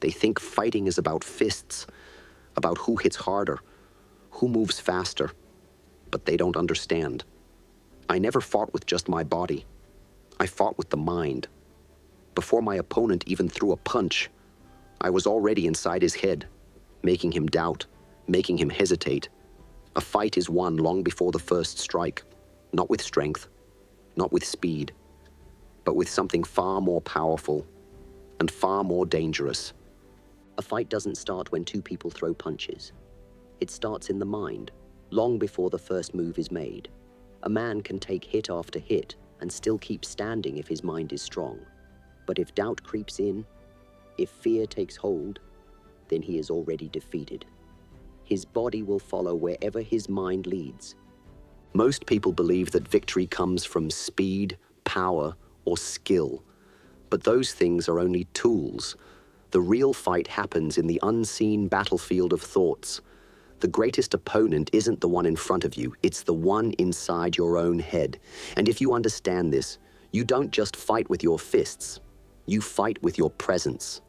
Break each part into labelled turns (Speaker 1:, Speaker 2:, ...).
Speaker 1: They think fighting is about fists, about who hits harder, who moves faster. But they don't understand. I never fought with just my body. I fought with the mind. Before my opponent even threw a punch, I was already inside his head, making him doubt, making him hesitate. A fight is won long before the first strike, not with strength, not with speed, but with something far more powerful and far more dangerous.
Speaker 2: A fight doesn't start when two people throw punches. It starts in the mind, long before the first move is made. A man can take hit after hit and still keep standing if his mind is strong. But if doubt creeps in, if fear takes hold, then he is already defeated. His body will follow wherever his mind leads.
Speaker 1: Most people believe that victory comes from speed, power, or skill. But those things are only tools. The real fight happens in the unseen battlefield of thoughts. The greatest opponent isn't the one in front of you, it's the one inside your own head. And if you understand this, you don't just fight with your fists, you fight with your presence.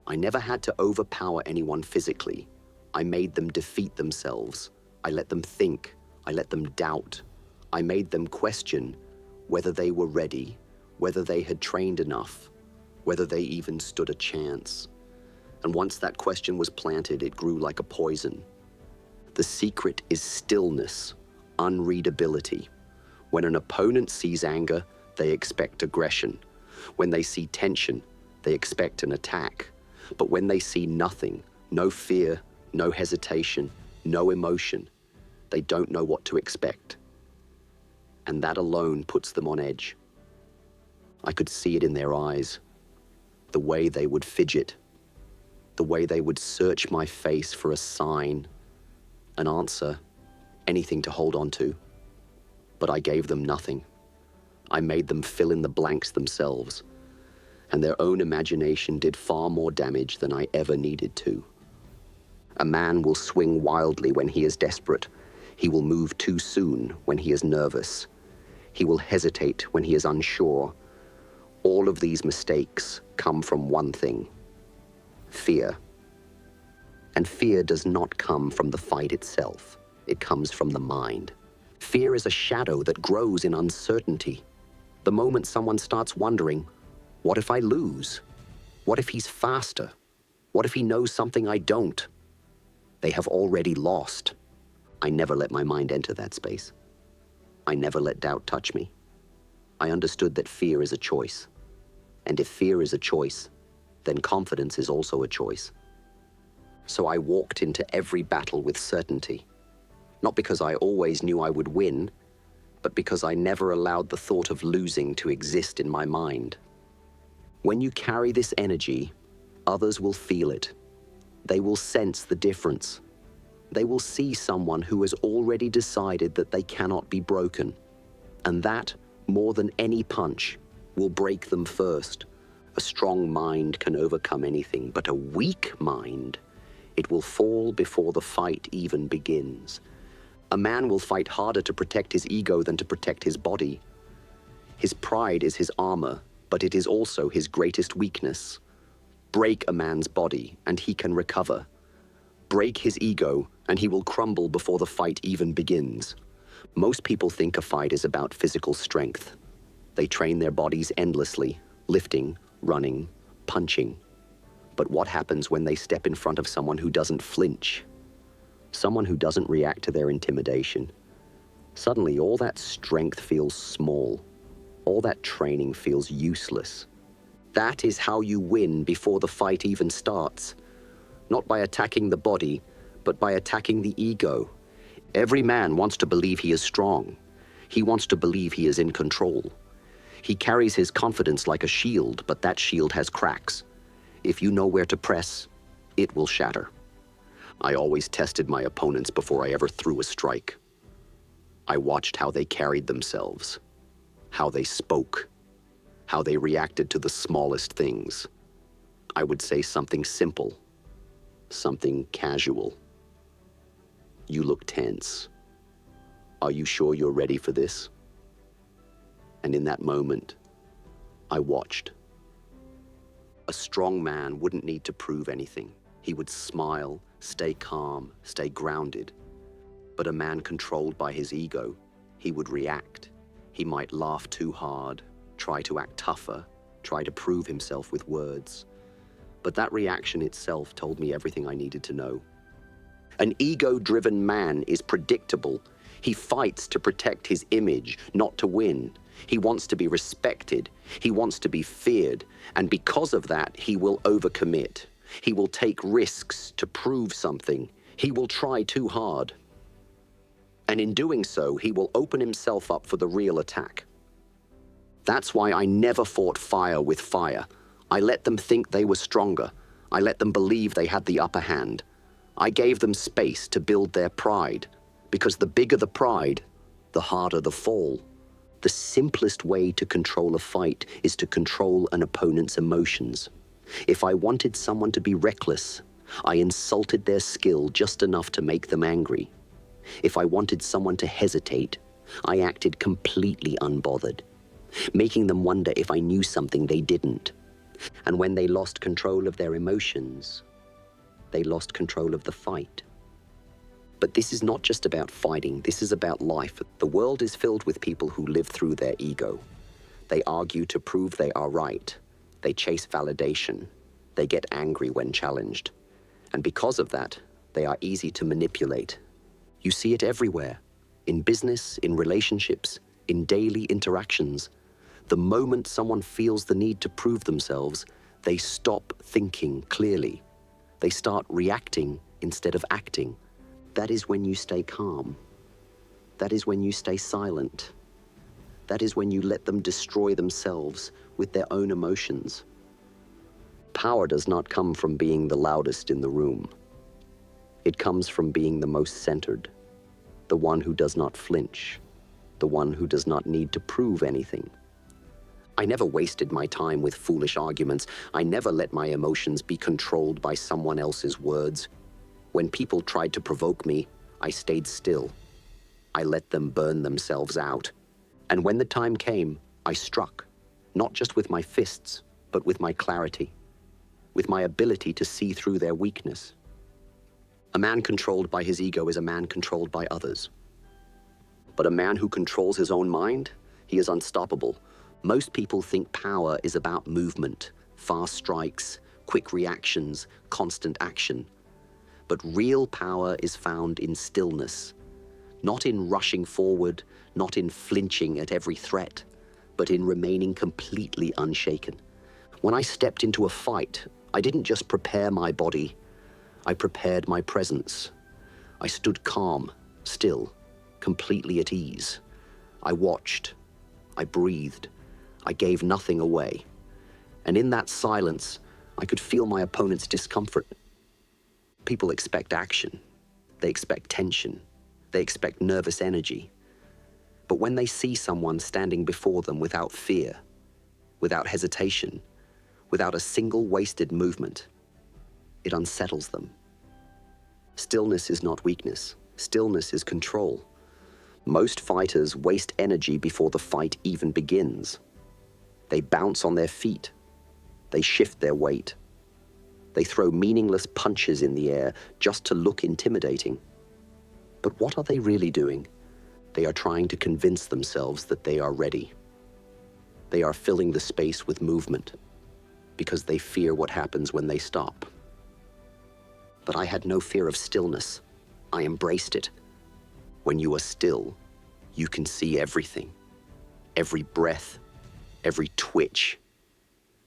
Speaker 1: I never had to overpower anyone physically. I made them defeat themselves. I let them think. I let them doubt. I made them question whether they were ready, whether they had trained enough, whether they even stood a chance. And once that question was planted, it grew like a poison. The secret is stillness, unreadability. When an opponent sees anger, they expect aggression. When they see tension, they expect an attack. But when they see nothing, no fear, no hesitation, no emotion, they don't know what to expect. And that alone puts them on edge. I could see it in their eyes, the way they would fidget, the way they would search my face for a sign, an answer, anything to hold on to. But I gave them nothing. I made them fill in the blanks themselves, and their own imagination did far more damage than I ever needed to. A man will swing wildly when he is desperate. He will move too soon when he is nervous. He will hesitate when he is unsure. All of these mistakes come from one thing: fear. And fear does not come from the fight itself. It comes from the mind. Fear is a shadow that grows in uncertainty. The moment someone starts wondering, what if I lose? What if he's faster? What if he knows something I don't? They have already lost. I never let my mind enter that space. I never let doubt touch me. I understood that fear is a choice. And if fear is a choice, then confidence is also a choice. So I walked into every battle with certainty. Not because I always knew I would win, but because I never allowed the thought of losing to exist in my mind. When you carry this energy, others will feel it. They will sense the difference. They will see someone who has already decided that they cannot be broken. And that, more than any punch, will break them first. A strong mind can overcome anything, but a weak mind, it will fall before the fight even begins. A man will fight harder to protect his ego than to protect his body. His pride is his armor, but it is also his greatest weakness. Break a man's body, and he can recover. Break his ego, and he will crumble before the fight even begins. Most people think a fight is about physical strength. They train their bodies endlessly, lifting, running, punching. But what happens when they step in front of someone who doesn't flinch? Someone who doesn't react to their intimidation? Suddenly, all that strength feels small. All that training feels useless. That is how you win before the fight even starts. Not by attacking the body, but by attacking the ego. Every man wants to believe he is strong. He wants to believe he is in control. He carries his confidence like a shield, but that shield has cracks. If you know where to press, it will shatter. I always tested my opponents before I ever threw a strike. I watched how they carried themselves, how they spoke, how they reacted to the smallest things. I would say something simple, something casual. You look tense. Are you sure you're ready for this? And in that moment, I watched. A strong man wouldn't need to prove anything. He would smile, stay calm, stay grounded. But a man controlled by his ego, he would react. He might laugh too hard, try to act tougher, try to prove himself with words. But that reaction itself told me everything I needed to know. An ego-driven man is predictable. He fights to protect his image, not to win. He wants to be respected. He wants to be feared. And because of that, he will overcommit. He will take risks to prove something. He will try too hard. And in doing so, he will open himself up for the real attack. That's why I never fought fire with fire. I let them think they were stronger. I let them believe they had the upper hand. I gave them space to build their pride, because the bigger the pride, the harder the fall. The simplest way to control a fight is to control an opponent's emotions. If I wanted someone to be reckless, I insulted their skill just enough to make them angry. If I wanted someone to hesitate, I acted completely unbothered, making them wonder if I knew something they didn't. And when they lost control of their emotions, they lost control of the fight. But this is not just about fighting, this is about life. The world is filled with people who live through their ego. They argue to prove they are right. They chase validation. They get angry when challenged. And because of that, they are easy to manipulate. You see it everywhere, in business, in relationships, in daily interactions. The moment someone feels the need to prove themselves, they stop thinking clearly. They start reacting instead of acting. That is when you stay calm. That is when you stay silent. That is when you let them destroy themselves with their own emotions. Power does not come from being the loudest in the room. It comes from being the most centered, the one who does not flinch, the one who does not need to prove anything. I never wasted my time with foolish arguments. I never let my emotions be controlled by someone else's words. When people tried to provoke me, I stayed still. I let them burn themselves out. And when the time came, I struck, not just with my fists, but with my clarity, with my ability to see through their weakness. A man controlled by his ego is a man controlled by others. But a man who controls his own mind, he is unstoppable. Most people think power is about movement, fast strikes, quick reactions, constant action. But real power is found in stillness, not in rushing forward, not in flinching at every threat, but in remaining completely unshaken. When I stepped into a fight, I didn't just prepare my body, I prepared my presence. I stood calm, still, completely at ease. I watched, I breathed, I gave nothing away. And in that silence, I could feel my opponent's discomfort. People expect action. They expect tension. They expect nervous energy. But when they see someone standing before them without fear, without hesitation, without a single wasted movement, it unsettles them. Stillness is not weakness. Stillness is control. Most fighters waste energy before the fight even begins. They bounce on their feet. They shift their weight. They throw meaningless punches in the air just to look intimidating. But what are they really doing? They are trying to convince themselves that they are ready. They are filling the space with movement because they fear what happens when they stop. But I had no fear of stillness. I embraced it. When you are still, you can see everything. Every breath, every twitch,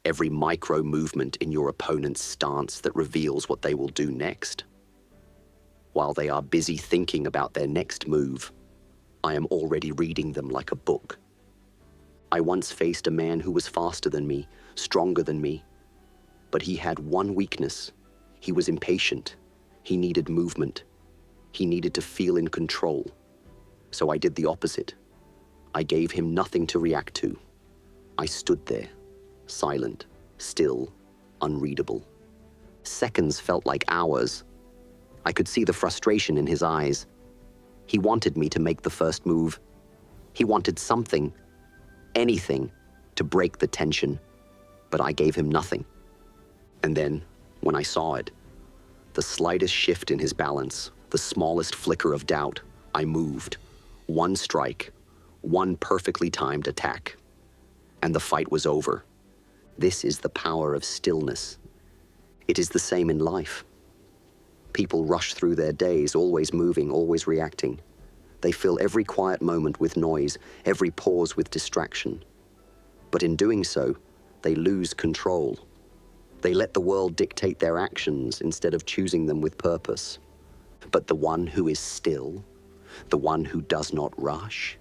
Speaker 1: every micro movement in your opponent's stance that reveals what they will do next. While they are busy thinking about their next move, I am already reading them like a book. I once faced a man who was faster than me, stronger than me, but he had one weakness. He was impatient. He needed movement. He needed to feel in control. So I did the opposite. I gave him nothing to react to. I stood there, silent, still, unreadable. Seconds felt like hours. I could see the frustration in his eyes. He wanted me to make the first move. He wanted something, anything, to break the tension, but I gave him nothing. And then, when I saw it, the slightest shift in his balance, the smallest flicker of doubt, I moved. One strike, one perfectly timed attack. And the fight was over. This is the power of stillness. It is the same in life. People rush through their days, always moving, always reacting. They fill every quiet moment with noise, every pause with distraction. But in doing so, they lose control. They let the world dictate their actions instead of choosing them with purpose. But the one who is still, the one who does not rush,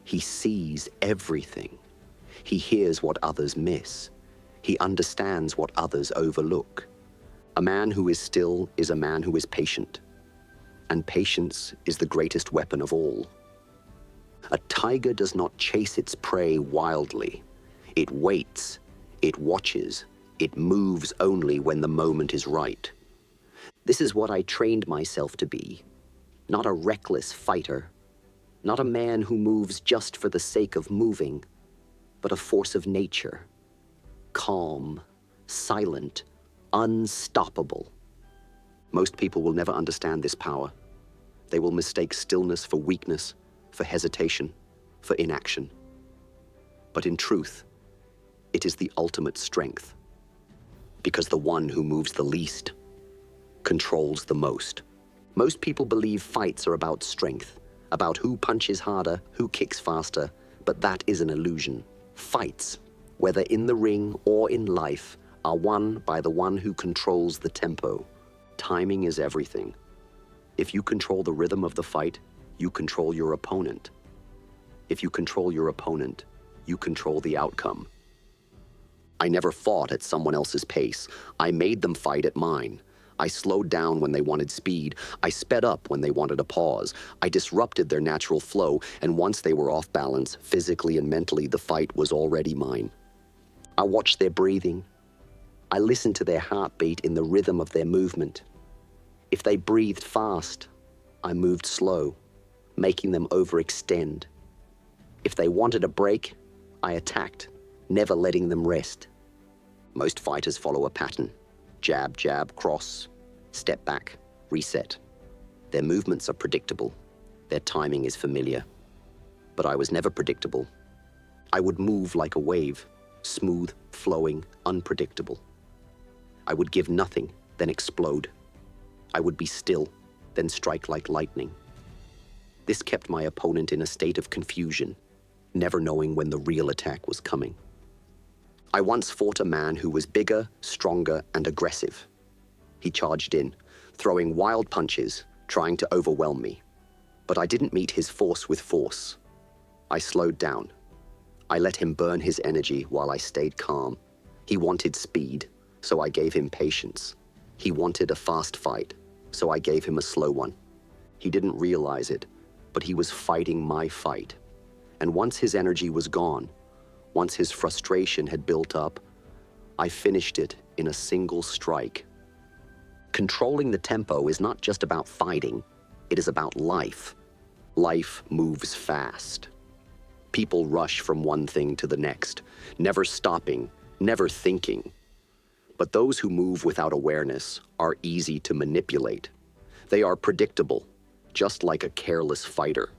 Speaker 1: he sees everything. He hears what others miss. He understands what others overlook. A man who is still is a man who is patient. And patience is the greatest weapon of all. A tiger does not chase its prey wildly. It waits, it watches, it moves only when the moment is right. This is what I trained myself to be. Not a reckless fighter, not a man who moves just for the sake of moving, but a force of nature. Calm, silent, unstoppable. Most people will never understand this power. They will mistake stillness for weakness, for hesitation, for inaction. But in truth, it is the ultimate strength. Because the one who moves the least controls the most. Most people believe fights are about strength, about who punches harder, who kicks faster, but that is an illusion. Fights, whether in the ring or in life, are won by the one who controls the tempo. Timing is everything. If you control the rhythm of the fight, you control your opponent. If you control your opponent, you control the outcome. I never fought at someone else's pace. I made them fight at mine. I slowed down when they wanted speed. I sped up when they wanted a pause. I disrupted their natural flow, and once they were off balance, physically and mentally, the fight was already mine. I watched their breathing. I listened to their heartbeat in the rhythm of their movement. If they breathed fast, I moved slow, making them overextend. If they wanted a break, I attacked, never letting them rest. Most fighters follow a pattern. Jab, jab, cross, step back, reset. Their movements are predictable. Their timing is familiar. But I was never predictable. I would move like a wave, smooth, flowing, unpredictable. I would give nothing, then explode. I would be still, then strike like lightning. This kept my opponent in a state of confusion, never knowing when the real attack was coming. I once fought a man who was bigger, stronger, and aggressive. He charged in, throwing wild punches, trying to overwhelm me. But I didn't meet his force with force. I slowed down. I let him burn his energy while I stayed calm. He wanted speed, so I gave him patience. He wanted a fast fight, so I gave him a slow one. He didn't realize it, but he was fighting my fight. And once his energy was gone, once his frustration had built up, I finished it in a single strike. Controlling the tempo is not just about fighting, it is about life. Life moves fast. People rush from one thing to the next, never stopping, never thinking. But those who move without awareness are easy to manipulate. They are predictable, just like a careless fighter.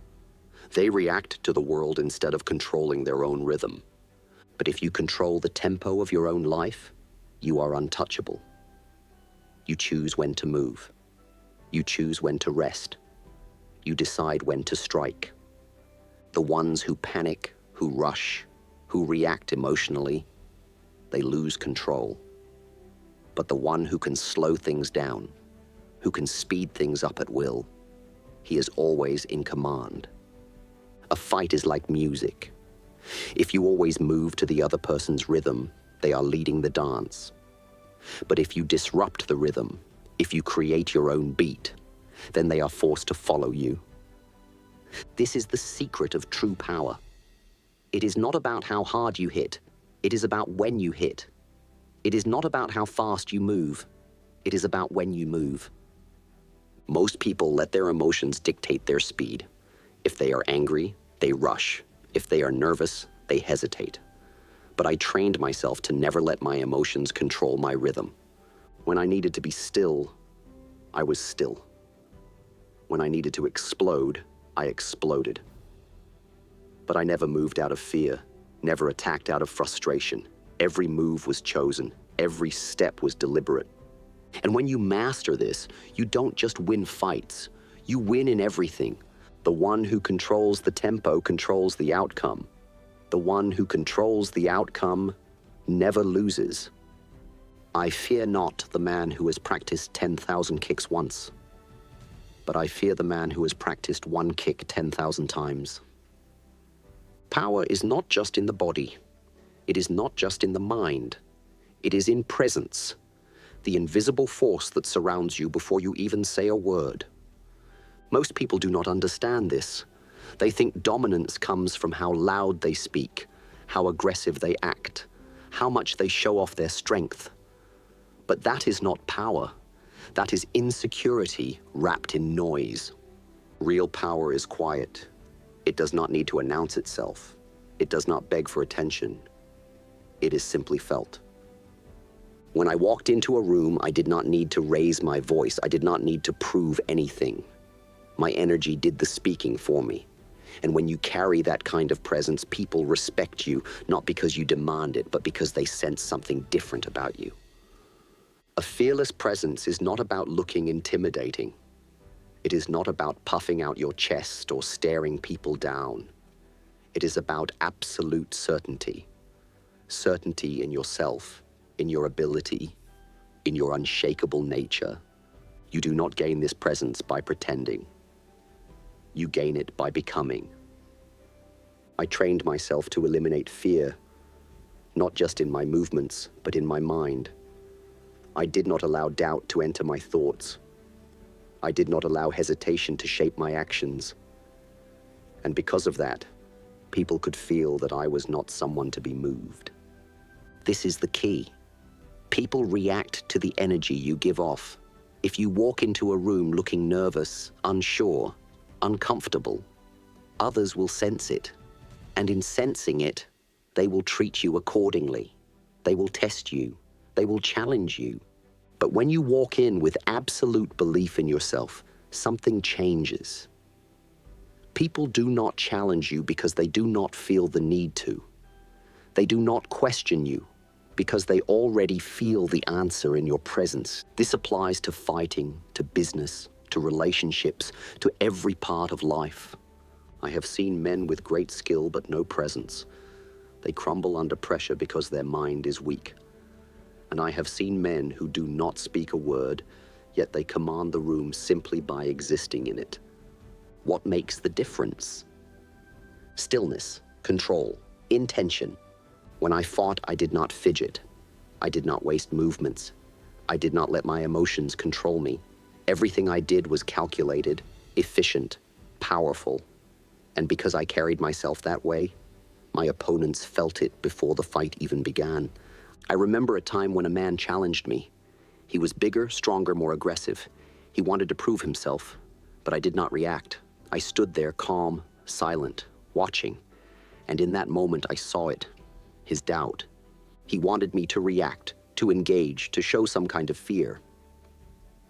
Speaker 1: They react to the world instead of controlling their own rhythm. But if you control the tempo of your own life, you are untouchable. You choose when to move. You choose when to rest. You decide when to strike. The ones who panic, who rush, who react emotionally, they lose control. But the one who can slow things down, who can speed things up at will, he is always in command. A fight is like music. If you always move to the other person's rhythm, they are leading the dance. But if you disrupt the rhythm, if you create your own beat, then they are forced to follow you. This is the secret of true power. It is not about how hard you hit. It is about when you hit. It is not about how fast you move. It is about when you move. Most people let their emotions dictate their speed. If they are angry, they rush. If they are nervous, they hesitate. but I trained myself to never let my emotions control my rhythm. When I needed to be still, I was still. When I needed to explode, I exploded. But I never moved out of fear, never attacked out of frustration. Every move was chosen, every step was deliberate. And when you master this, you don't just win fights, you win in everything. The one who controls the tempo controls the outcome. The one who controls the outcome never loses. I fear not the man who has practiced 10,000 kicks once, but I fear the man who has practiced one kick 10,000 times. Power is not just in the body. It is not just in the mind. It is in presence, the invisible force that surrounds you before you even say a word. Most people do not understand this. They think dominance comes from how loud they speak, how aggressive they act, how much they show off their strength. But that is not power. That is insecurity wrapped in noise. Real power is quiet. It does not need to announce itself. It does not beg for attention. It is simply felt. When I walked into a room, I did not need to raise my voice. I did not need to prove anything. My energy did the speaking for me. And when you carry that kind of presence, people respect you, not because you demand it, but because they sense something different about you. A fearless presence is not about looking intimidating. It is not about puffing out your chest or staring people down. It is about absolute certainty. Certainty in yourself, in your ability, in your unshakable nature. You do not gain this presence by pretending. You gain it by becoming. I trained myself to eliminate fear, not just in my movements, but in my mind. I did not allow doubt to enter my thoughts. I did not allow hesitation to shape my actions. And because of that, people could feel that I was not someone to be moved. This is the key. People react to the energy you give off. If you walk into a room looking nervous, unsure, uncomfortable, others will sense it. And in sensing it, they will treat you accordingly. They will test you. They will challenge you. But when you walk in with absolute belief in yourself, something changes. People do not challenge you because they do not feel the need to. They do not question you because they already feel the answer in your presence. This applies to fighting, to business, to relationships, to every part of life. I have seen men with great skill but no presence. They crumble under pressure because their mind is weak. And I have seen men who do not speak a word, yet they command the room simply by existing in it. What makes the difference? Stillness, control, intention. When I fought, I did not fidget. I did not waste movements. I did not let my emotions control me. Everything I did was calculated, efficient, powerful. And because I carried myself that way, my opponents felt it before the fight even began. I remember a time when a man challenged me. He was bigger, stronger, more aggressive. He wanted to prove himself, but I did not react. I stood there calm, silent, watching. And in that moment, I saw it, his doubt. He wanted me to react, to engage, to show some kind of fear.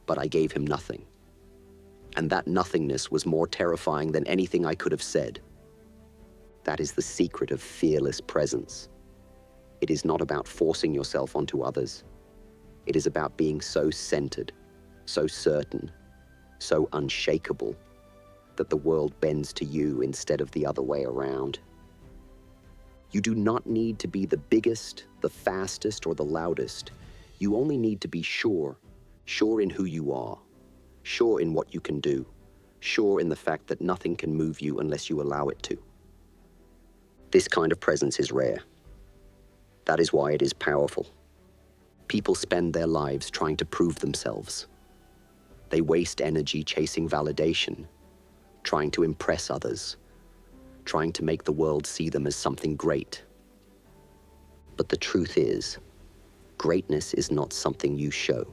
Speaker 1: But I gave him nothing. And that nothingness was more terrifying than anything I could have said. That is the secret of fearless presence. It is not about forcing yourself onto others. It is about being so centered, so certain, so unshakable, that the world bends to you instead of the other way around. You do not need to be the biggest, the fastest, or the loudest. You only need to be sure in who you are, sure in what you can do, sure in the fact that nothing can move you unless you allow it to. This kind of presence is rare. That is why it is powerful. People spend their lives trying to prove themselves. They waste energy chasing validation, trying to impress others, trying to make the world see them as something great. But the truth is, greatness is not something you show.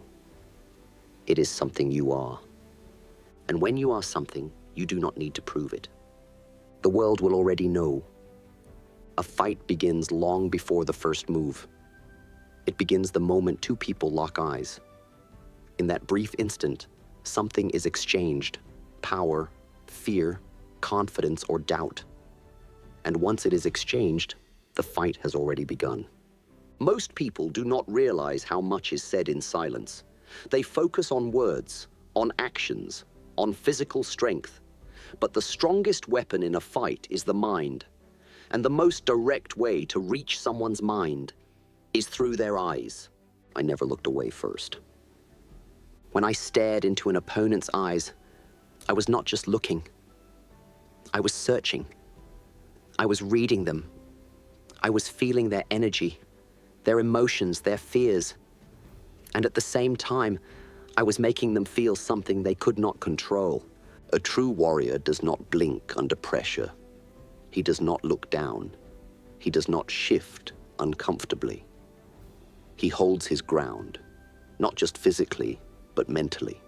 Speaker 1: It is something you are. And when you are something, you do not need to prove it. The world will already know. A fight begins long before the first move. It begins the moment two people lock eyes. In that brief instant, something is exchanged: power, fear, confidence, or doubt. And once it is exchanged, the fight has already begun. Most people do not realize how much is said in silence. They focus on words, on actions, on physical strength. But the strongest weapon in a fight is the mind. And the most direct way to reach someone's mind is through their eyes. I never looked away first. When I stared into an opponent's eyes, I was not just looking. I was searching. I was reading them. I was feeling their energy, their emotions, their fears. And at the same time, I was making them feel something they could not control. A true warrior does not blink under pressure. He does not look down. He does not shift uncomfortably. He holds his ground, not just physically, but mentally.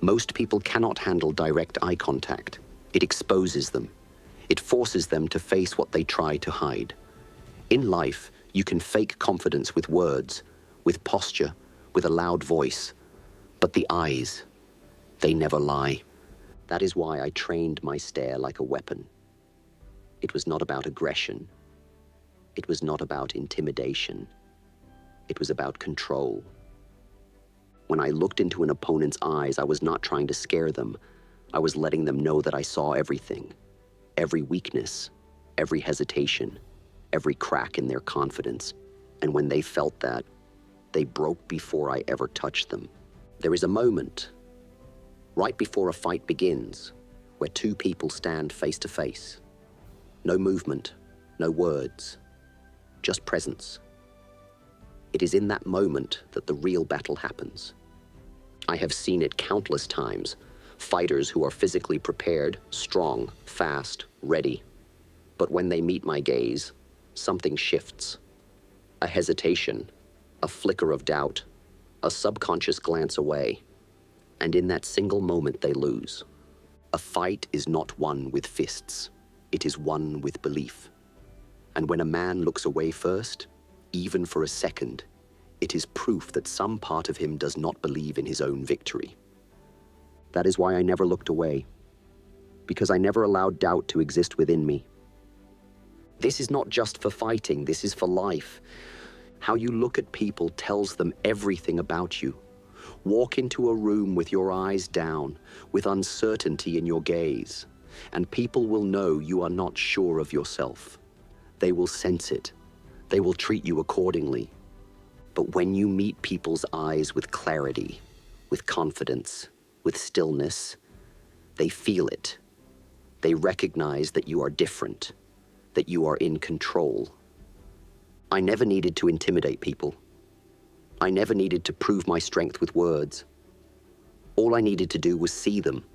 Speaker 1: Most people cannot handle direct eye contact. It exposes them. It forces them to face what they try to hide. In life, you can fake confidence with words, with posture, with a loud voice. But the eyes, they never lie. That is why I trained my stare like a weapon. It was not about aggression. It was not about intimidation. It was about control. When I looked into an opponent's eyes, I was not trying to scare them. I was letting them know that I saw everything. Every weakness, every hesitation, every crack in their confidence. And when they felt that, they broke before I ever touched them. There is a moment, right before a fight begins, where two people stand face to face. No movement, no words, just presence. It is in that moment that the real battle happens. I have seen it countless times. Fighters who are physically prepared, strong, fast, ready. But when they meet my gaze, something shifts. A hesitation, a flicker of doubt, a subconscious glance away. And in that single moment they lose. A fight is not won with fists. It is won with belief. And when a man looks away first, even for a second, it is proof that some part of him does not believe in his own victory. That is why I never looked away, because I never allowed doubt to exist within me. This is not just for fighting, this is for life. How you look at people tells them everything about you. Walk into a room with your eyes down, with uncertainty in your gaze, and people will know you are not sure of yourself. They will sense it. They will treat you accordingly. But when you meet people's eyes with clarity, with confidence, with stillness, they feel it. They recognize that you are different, that you are in control. I never needed to intimidate people. I never needed to prove my strength with words. All I needed to do was see them.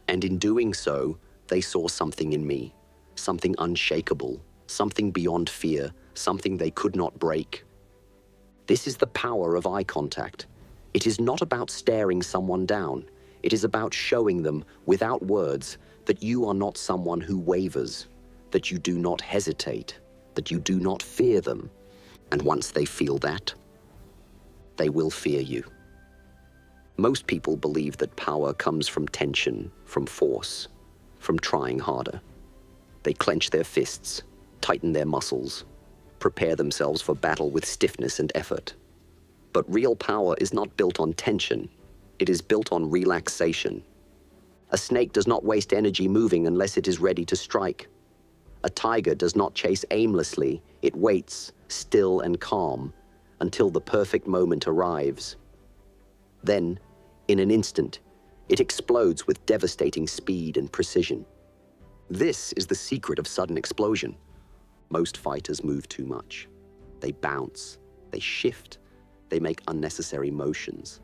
Speaker 1: And in doing so, they saw something in me, something unshakable, something beyond fear, something they could not break. This is the power of eye contact. It is not about staring someone down. It is about showing them, without words, that you are not someone who wavers, that you do not hesitate, that you do not fear them. And once they feel that, they will fear you. Most people believe that power comes from tension, from force, from trying harder. They clench their fists, tighten their muscles, prepare themselves for battle with stiffness and effort. But real power is not built on tension. It is built on relaxation. A snake does not waste energy moving unless it is ready to strike. A tiger does not chase aimlessly. It waits, still and calm, until the perfect moment arrives. Then, in an instant, it explodes with devastating speed and precision. This is the secret of sudden explosion. Most fighters move too much. They bounce, they shift, they make unnecessary motions,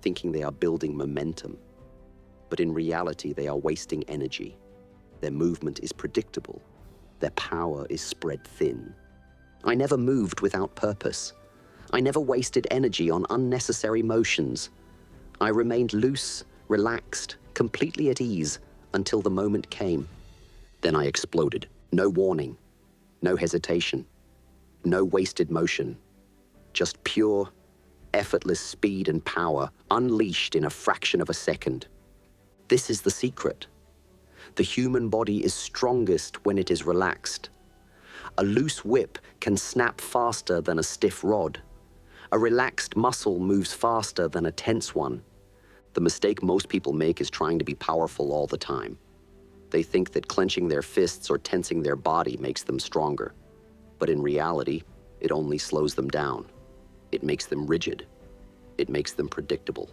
Speaker 1: thinking they are building momentum. But in reality, they are wasting energy. Their movement is predictable. Their power is spread thin. I never moved without purpose. I never wasted energy on unnecessary motions. I remained loose, relaxed, completely at ease until the moment came. Then I exploded. No warning, no hesitation, no wasted motion, just pure, effortless speed and power unleashed in a fraction of a second. This is the secret. The human body is strongest when it is relaxed. A loose whip can snap faster than a stiff rod. A relaxed muscle moves faster than a tense one. The mistake most people make is trying to be powerful all the time. They think that clenching their fists or tensing their body makes them stronger. But in reality, it only slows them down. It makes them rigid. It makes them predictable.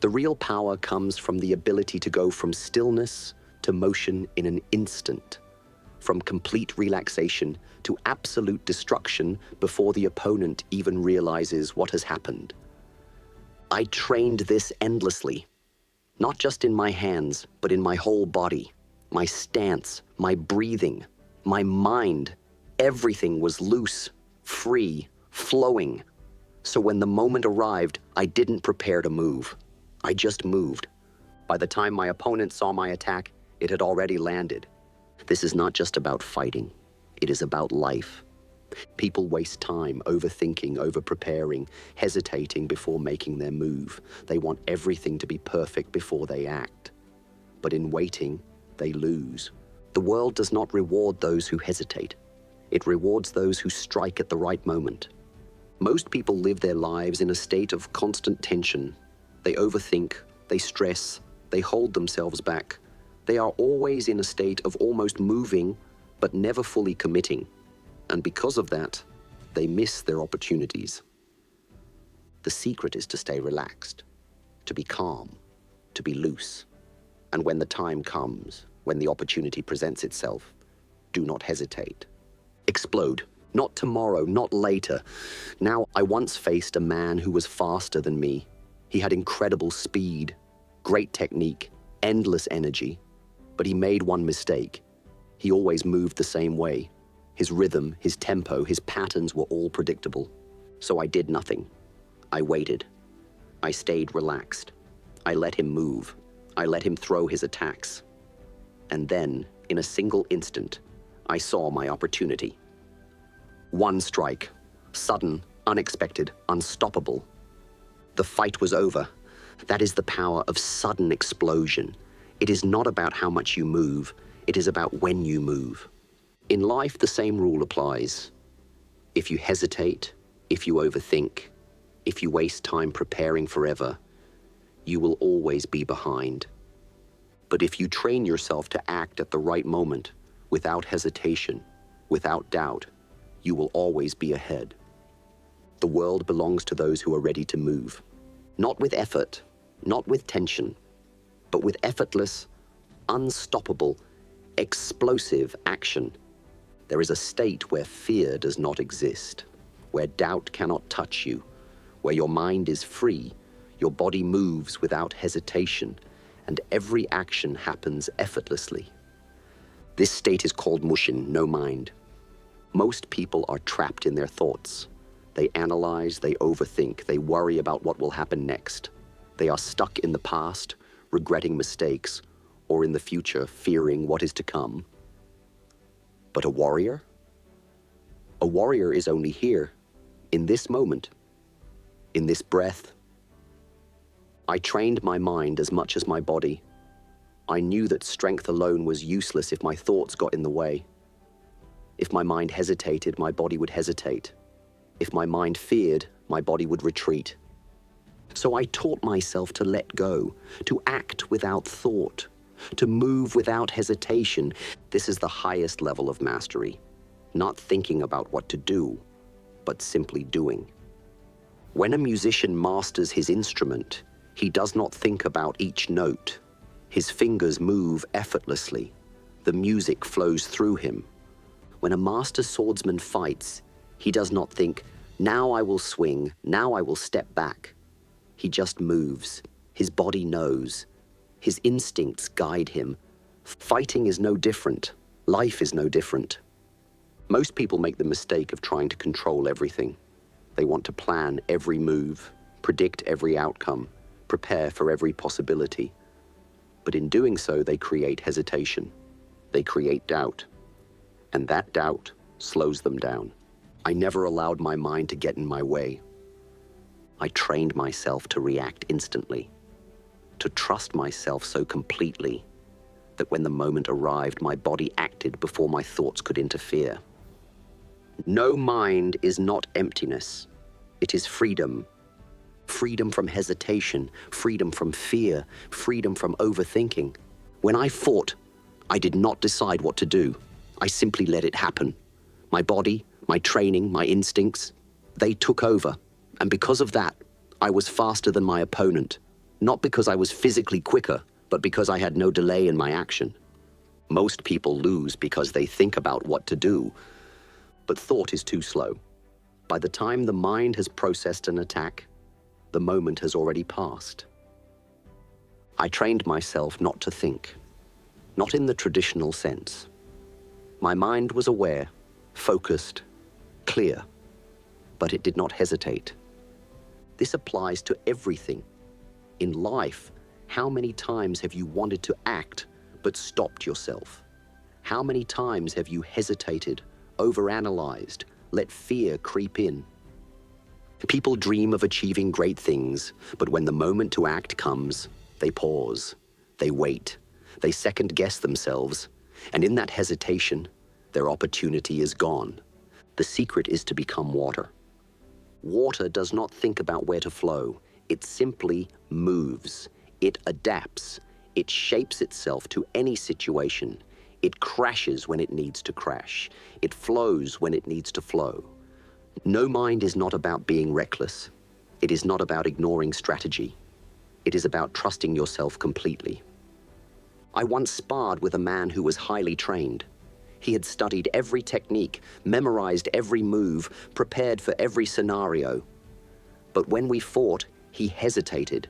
Speaker 1: The real power comes from the ability to go from stillness to motion in an instant, from complete relaxation to absolute destruction before the opponent even realizes what has happened. I trained this endlessly, not just in my hands, but in my whole body. My stance, my breathing, my mind, everything was loose, free, flowing. So when the moment arrived, I didn't prepare to move. I just moved. By the time my opponent saw my attack, it had already landed. This is not just about fighting. It is about life. People waste time overthinking, over-preparing, hesitating before making their move. They want everything to be perfect before they act. But in waiting, they lose. The world does not reward those who hesitate. It rewards those who strike at the right moment. Most people live their lives in a state of constant tension. They overthink, they stress, they hold themselves back. They are always in a state of almost moving, but never fully committing. And because of that, they miss their opportunities. The secret is to stay relaxed, to be calm, to be loose. And when the time comes, when the opportunity presents itself, do not hesitate. Explode. Not tomorrow, not later. Now, I once faced a man who was faster than me. He had incredible speed, great technique, endless energy. But he made one mistake. He always moved the same way. His rhythm, his tempo, his patterns were all predictable. So I did nothing. I waited. I stayed relaxed. I let him move. I let him throw his attacks. And then, in a single instant, I saw my opportunity. One strike. Sudden, unexpected, unstoppable. The fight was over. That is the power of sudden explosion. It is not about how much you move. It is about when you move. In life, the same rule applies. If you hesitate, if you overthink, if you waste time preparing forever, you will always be behind. But if you train yourself to act at the right moment, without hesitation, without doubt, you will always be ahead. The world belongs to those who are ready to move. Not with effort, not with tension, but with effortless, unstoppable, explosive action. There is a state where fear does not exist, where doubt cannot touch you, where your mind is free, your body moves without hesitation, and every action happens effortlessly. This state is called Mushin, no mind. Most people are trapped in their thoughts. They analyze, they overthink, they worry about what will happen next. They are stuck in the past, regretting mistakes, or in the future, fearing what is to come. But a warrior? A warrior is only here, in this moment, in this breath. I trained my mind as much as my body. I knew that strength alone was useless if my thoughts got in the way. If my mind hesitated, my body would hesitate. If my mind feared, my body would retreat. So I taught myself to let go, to act without thought, to move without hesitation. This is the highest level of mastery. Not thinking about what to do, but simply doing. When a musician masters his instrument, he does not think about each note. His fingers move effortlessly. The music flows through him. When a master swordsman fights, he does not think, now I will swing, now I will step back. He just moves. His body knows. His instincts guide him. Fighting is no different. Life is no different. Most people make the mistake of trying to control everything. They want to plan every move, predict every outcome, prepare for every possibility. But in doing so, they create hesitation. They create doubt. And that doubt slows them down. I never allowed my mind to get in my way. I trained myself to react instantly, to trust myself so completely that when the moment arrived, my body acted before my thoughts could interfere. No mind is not emptiness. It is freedom. Freedom from hesitation, freedom from fear, freedom from overthinking. When I fought, I did not decide what to do. I simply let it happen. My body, my training, my instincts, they took over. And because of that, I was faster than my opponent. Not because I was physically quicker, but because I had no delay in my action. Most people lose because they think about what to do, but thought is too slow. By the time the mind has processed an attack, the moment has already passed. I trained myself not to think, not in the traditional sense. My mind was aware, focused, clear, but it did not hesitate. This applies to everything. In life, how many times have you wanted to act but stopped yourself? How many times have you hesitated, overanalyzed, let fear creep in? People dream of achieving great things, but when the moment to act comes, they pause, they wait, they second-guess themselves, and in that hesitation, their opportunity is gone. The secret is to become water. Water does not think about where to flow. It simply moves. It adapts. It shapes itself to any situation. It crashes when it needs to crash. It flows when it needs to flow. No mind is not about being reckless. It is not about ignoring strategy. It is about trusting yourself completely. I once sparred with a man who was highly trained. He had studied every technique, memorized every move, prepared for every scenario. But when we fought, he hesitated.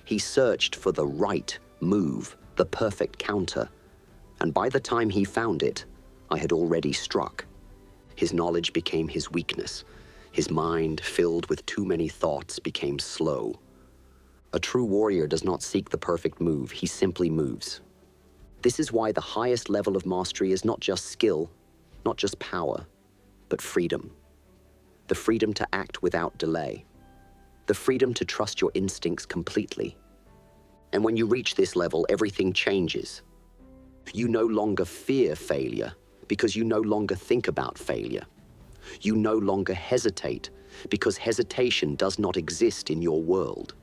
Speaker 1: He searched for the right move, the perfect counter. And by the time he found it, I had already struck. His knowledge became his weakness. His mind, filled with too many thoughts, became slow. A true warrior does not seek the perfect move, he simply moves. This is why the highest level of mastery is not just skill, not just power, but freedom. The freedom to act without delay. The freedom to trust your instincts completely. And when you reach this level, everything changes. You no longer fear failure because you no longer think about failure. You no longer hesitate because hesitation does not exist in your world.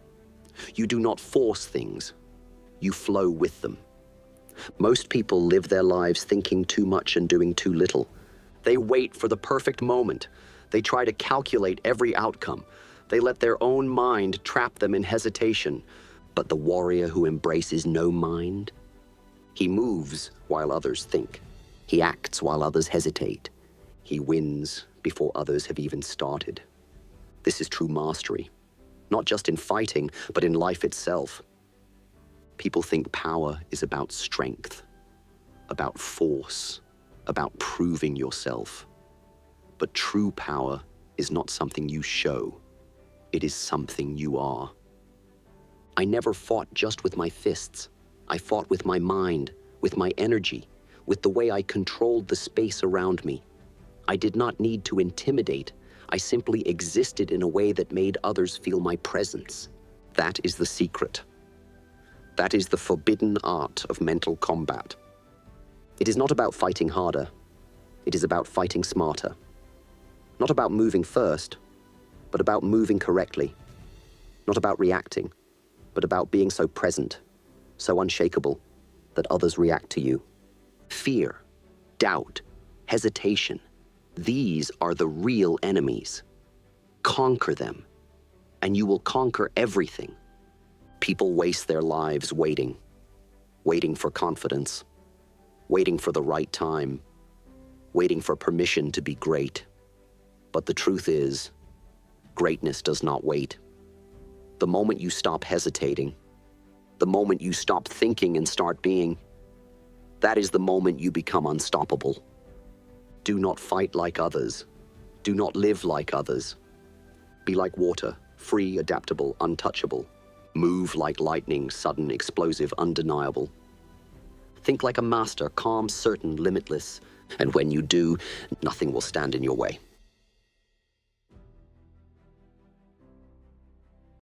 Speaker 1: You do not force things. You flow with them. Most people live their lives thinking too much and doing too little. They wait for the perfect moment. They try to calculate every outcome. They let their own mind trap them in hesitation. But the warrior who embraces no mind, he moves while others think. He acts while others hesitate. He wins before others have even started. This is true mastery, not just in fighting, but in life itself. People think power is about strength, about force, about proving yourself. But true power is not something you show. It is something you are. I never fought just with my fists. I fought with my mind, with my energy, with the way I controlled the space around me. I did not need to intimidate. I simply existed in a way that made others feel my presence. That is the secret. That is the forbidden art of mental combat. It is not about fighting harder. It is about fighting smarter. Not about moving first, but about moving correctly. Not about reacting, but about being so present, so unshakable, that others react to you. Fear, doubt, hesitation, these are the real enemies. Conquer them, and you will conquer everything. People waste their lives waiting for confidence, waiting for the right time, waiting for permission to be great. But the truth is, greatness does not wait. The moment you stop hesitating, the moment you stop thinking and start being, that is the moment you become unstoppable. Do not fight like others. Do not live like others. Be like water, free, adaptable, untouchable. Move like lightning, sudden, explosive, undeniable. Think like a master, calm, certain, limitless. And when you do, nothing will stand in your way.